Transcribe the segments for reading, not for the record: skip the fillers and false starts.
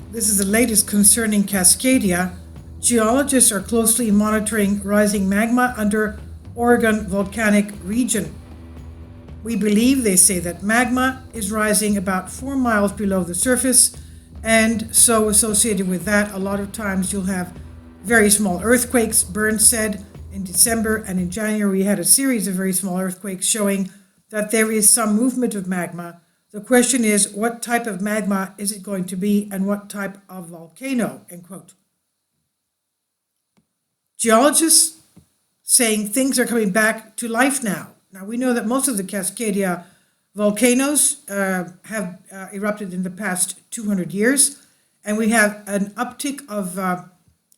This is the latest concerning Cascadia. Geologists are closely monitoring rising magma under Oregon volcanic region. We believe, they say, that magma is rising about 4 miles below the surface, and so associated with that, a lot of times you'll have very small earthquakes. Burns said in December and in January we had a series of very small earthquakes showing that there is some movement of magma. The question is, what type of magma is it going to be and what type of volcano, end quote. Geologists saying things are coming back to life now. Now, we know that most of the Cascadia volcanoes have erupted in the past 200 years, and we have an uptick of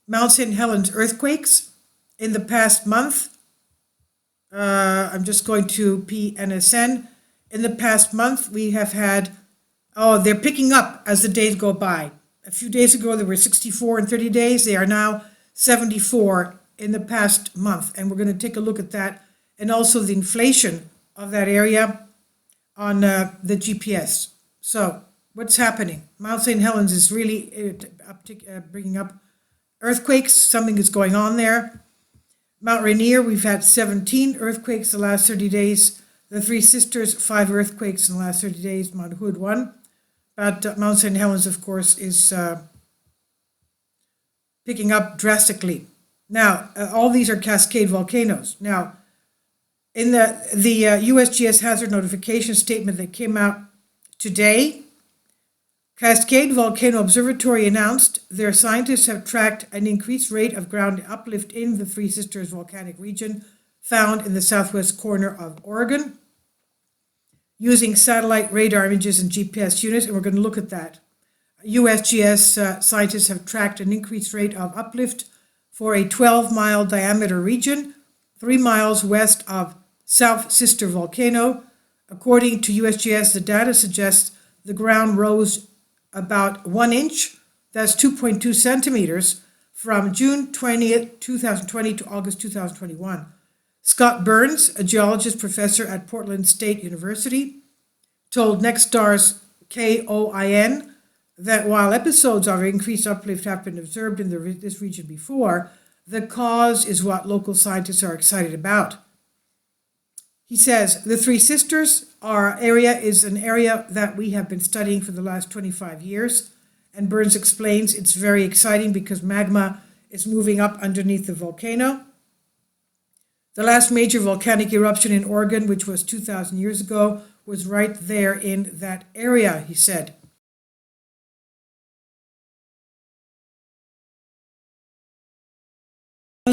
Mount St. Helens earthquakes in the past month. I'm just going to PNSN. In the past month, we have had, they're picking up as the days go by. A few days ago, there were 64 in 30 days. They are now 74 in the past month. And we're going to take a look at that and also the inflation of that area on the GPS. So what's happening? Mount St. Helens is really bringing up earthquakes. Something is going on there. Mount Rainier, we've had 17 earthquakes the last 30 days. The Three Sisters, 5 earthquakes in the last 30 days. Mount Hood, 1. But Mount St. Helens, of course, is picking up drastically. Now, all these are cascade volcanoes. Now, in the USGS hazard notification statement that came out today, Cascade Volcano Observatory announced their scientists have tracked an increased rate of ground uplift in the Three Sisters volcanic region found in the southwest corner of Oregon using satellite radar images and GPS units, and we're going to look at that. USGS scientists have tracked an increased rate of uplift for a 12-mile diameter region, 3 miles west of South Sister Volcano. According to USGS, the data suggests the ground rose about 1 inch, that's 2.2 centimeters, from June 20th, 2020 to August 2021. Scott Burns, a geologist professor at Portland State University, told Nexstar's KOIN that while episodes of increased uplift have been observed in this region before, the cause is what local scientists are excited about. He says, the Three Sisters is an area that we have been studying for the last 25 years. And Burns explains it's very exciting because magma is moving up underneath the volcano. The last major volcanic eruption in Oregon, which was 2,000 years ago, was right there in that area, he said.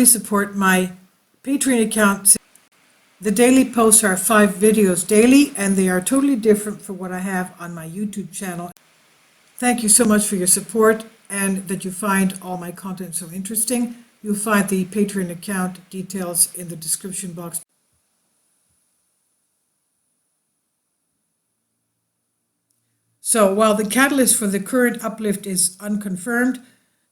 Support my Patreon account. The daily posts are 5 videos daily, and they are totally different from what I have on my YouTube channel. Thank you so much for your support and that you find all my content so interesting. You'll find the Patreon account details in the description box. So while the catalyst for the current uplift is unconfirmed,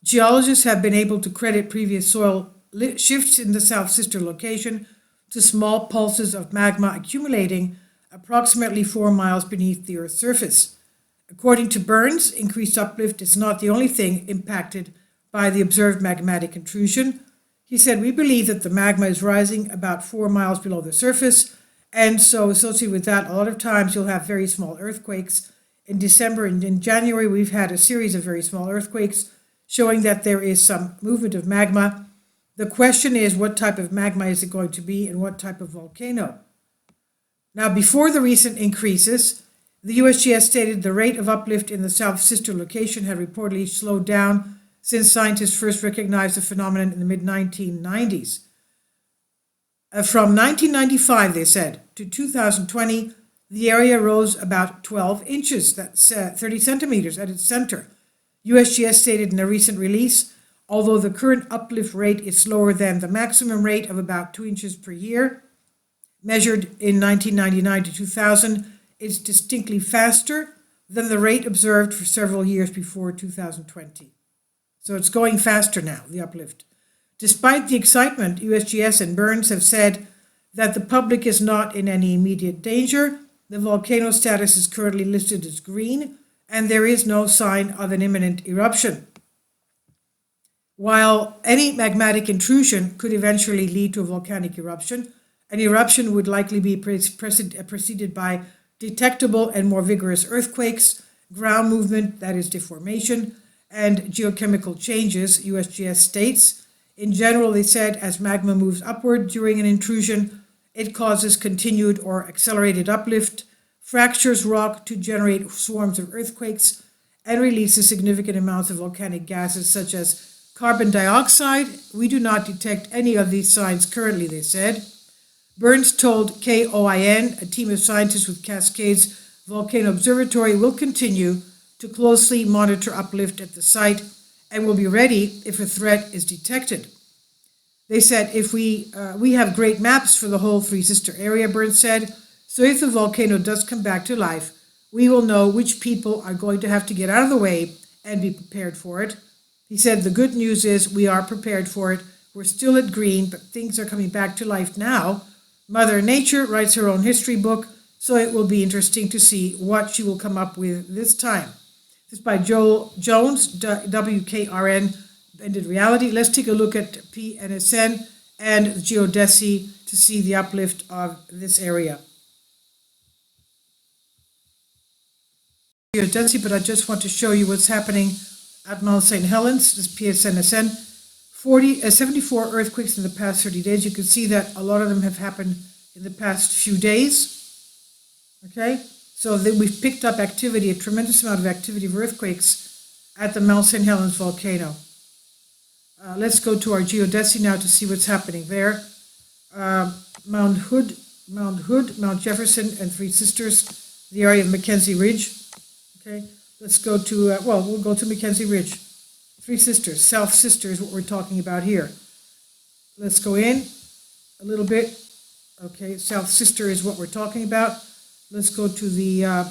geologists have been able to credit previous soil shifts in the South Sister location to small pulses of magma accumulating approximately 4 miles beneath the Earth's surface. According to Burns, increased uplift is not the only thing impacted by the observed magmatic intrusion. He said, we believe that the magma is rising about 4 miles below the surface, and so associated with that, a lot of times you'll have very small earthquakes. In December and in January, we've had a series of very small earthquakes showing that there is some movement of magma. The question is, what type of magma is it going to be and what type of volcano? Now, before the recent increases, the USGS stated the rate of uplift in the South Sister location had reportedly slowed down since scientists first recognized the phenomenon in the mid-1990s. From 1995, they said, to 2020, the area rose about 12 inches, that's 30 centimeters at its center. USGS stated in a recent release, although the current uplift rate is slower than the maximum rate of about 2 inches per year, measured in 1999 to 2000, it's distinctly faster than the rate observed for several years before 2020. So it's going faster now, the uplift. Despite the excitement, USGS and Burns have said that the public is not in any immediate danger. The volcano status is currently listed as green, and there is no sign of an imminent eruption. While any magmatic intrusion could eventually lead to a volcanic eruption, an eruption would likely be preceded by detectable and more vigorous earthquakes, ground movement, that is deformation, and geochemical changes, USGS states. In general, they said, as magma moves upward during an intrusion, it causes continued or accelerated uplift, fractures rock to generate swarms of earthquakes, and releases significant amounts of volcanic gases such as carbon dioxide. We do not detect any of these signs currently, they said. Burns told KOIN, a team of scientists with Cascades Volcano Observatory will continue to closely monitor uplift at the site and will be ready if a threat is detected. They said, if we have great maps for the whole Three Sister area, Burns said, so if the volcano does come back to life, we will know which people are going to have to get out of the way and be prepared for it. He said, the good news is we are prepared for it. We're still at green, but things are coming back to life now. Mother Nature writes her own history book, so it will be interesting to see what she will come up with this time. This is by Joel Jones, WKRN, Bended Reality. Let's take a look at PNSN and Geodesy to see the uplift of this area. Geodesy, but I just want to show you what's happening at Mount St. Helens. This is PSNSN. 74 earthquakes in the past 30 days. You can see that a lot of them have happened in the past few days. Okay, so we've picked up activity, a tremendous amount of activity of earthquakes at the Mount St. Helens volcano. Let's go to our geodesy now to see what's happening there. Mount Hood, Mount Jefferson, and Three Sisters, the area of Mackenzie Ridge. Okay, let's go to, we'll go to Mackenzie Ridge. Three Sisters, South Sister is what we're talking about here. Let's go in a little bit. Okay, South Sister is what we're talking about. Let's go to the,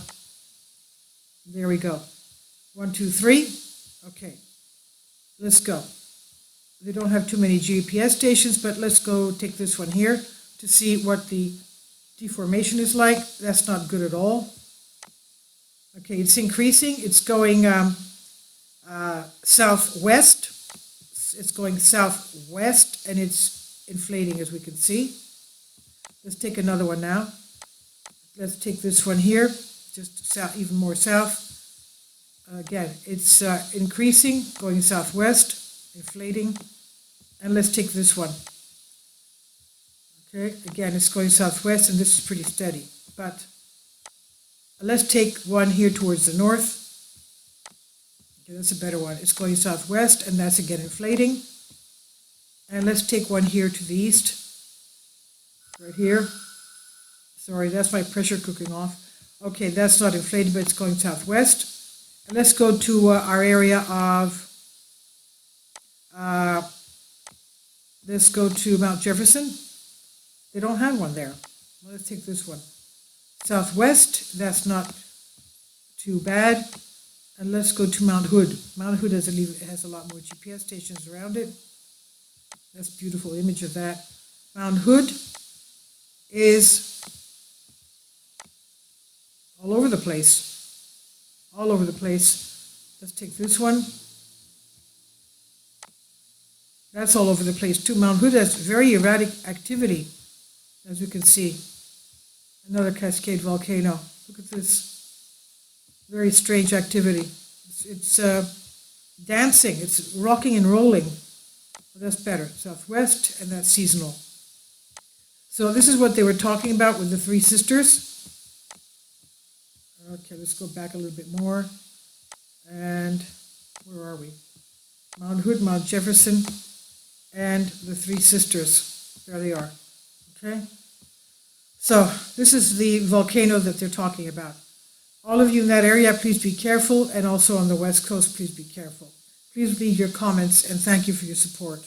there we go. 1, 2, 3. Okay, let's go. They don't have too many GPS stations, but let's go take this one here to see what the deformation is like. That's not good at all. Okay, it's increasing. It's going southwest. It's going southwest, and it's inflating, as we can see. Let's take another one now. Let's take this one here, just south, even more south. Again, it's increasing, going southwest, inflating. And let's take this one. Okay, again, it's going southwest, and this is pretty steady. But let's take one here towards the north. Okay, that's a better one. It's going southwest, and that's again inflating. And let's take one here to the east, right here. Sorry, that's my pressure cooking off. Okay, that's not inflating, but it's going southwest. And let's go to our area of, let's go to Mount Jefferson. They don't have one there. Well, let's take this one. Southwest, that's not too bad. And let's go to Mount Hood. Mount Hood has a lot more GPS stations around it. That's a beautiful image of that. Mount Hood is all over the place. All over the place. Let's take this one. That's all over the place too. Mount Hood has very erratic activity, as you can see. Another Cascade volcano. Look at this. Very strange activity. It's dancing. It's rocking and rolling. Well, that's better. Southwest, and that's seasonal. So this is what they were talking about with the Three Sisters. Okay, let's go back a little bit more. And where are we? Mount Hood, Mount Jefferson, and the Three Sisters. There they are. Okay? So this is the volcano that they're talking about. All of you in that area, please be careful, and also on the West Coast, please be careful. Please leave your comments, and thank you for your support.